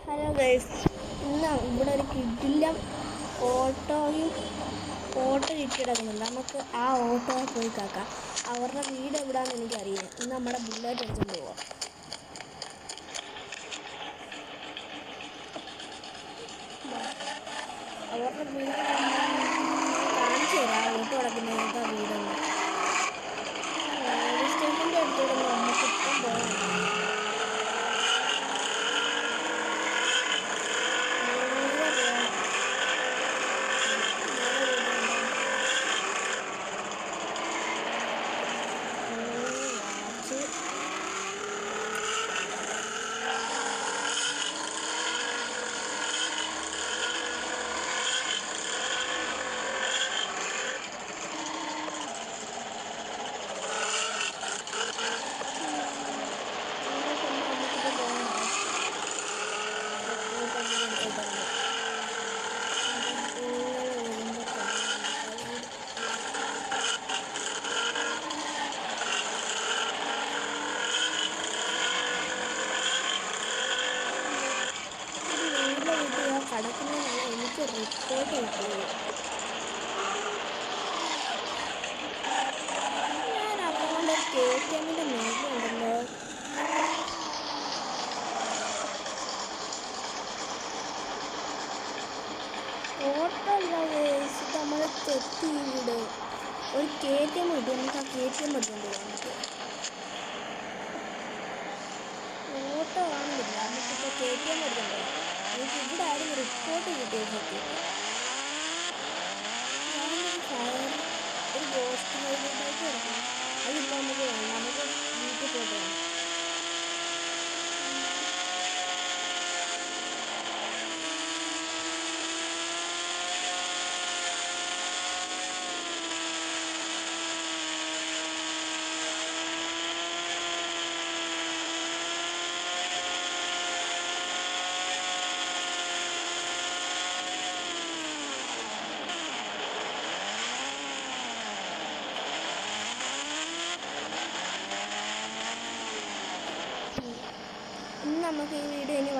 Hello guys, ഇന്ന് ഇവിടെ ഒരു കിഡില്ല ഓട്ടോ കിട്ടിയെടുക്കുന്നുണ്ട്. നമുക്ക് ആ ഓട്ടോ പോയി കാക്കാം. അവരുടെ വീട് എവിടെയാണെന്ന് എനിക്കറിയാം. ഇന്ന് നമ്മുടെ ബുള്ളറ്റ് അടിച്ചുകൊണ്ട് പോവാം. അവരുടെ വീട് കാണിച്ചു തരാം. ഓട്ടോ കിടക്കുന്ന ഏതാ വീടെന്ന്. റെയിൽവേ സ്റ്റേഷൻ്റെ അടുത്തോടെ നമുക്കിപ്പം പോകാം. കടക്കുന്നതിനാണ് എനിക്ക് റിപ്പോർട്ട് കിട്ടിയത്. ഞാൻ അവരുടെ KTM മേലുണ്ടല്ലോ. ഓട്ടോ ഇത് നമ്മൾ തെറ്റി വീട് ഒരു KTM കിട്ടും. നമുക്ക് ആ KTM എടുത്തുകൊണ്ട് പോകാം. ഓട്ടോ കാണുന്നില്ല. നമുക്കിപ്പോൾ KTM എടുത്തുകൊണ്ട് പോകാം. എനിക്ക് ഇവിടെ ആരും റിപ്പോർട്ട് കിട്ടിയത് ഒരു ഗോസ്റ്റ് മൈലിലേക്ക് ഇറങ്ങണം. അതിപ്പോൾ നമുക്ക് വേണം. നമുക്ക് വീട്ടിൽ പോയിട്ട് വേണം. ഇന്ന് നമുക്ക് ഈ വീഡിയോ ഇനി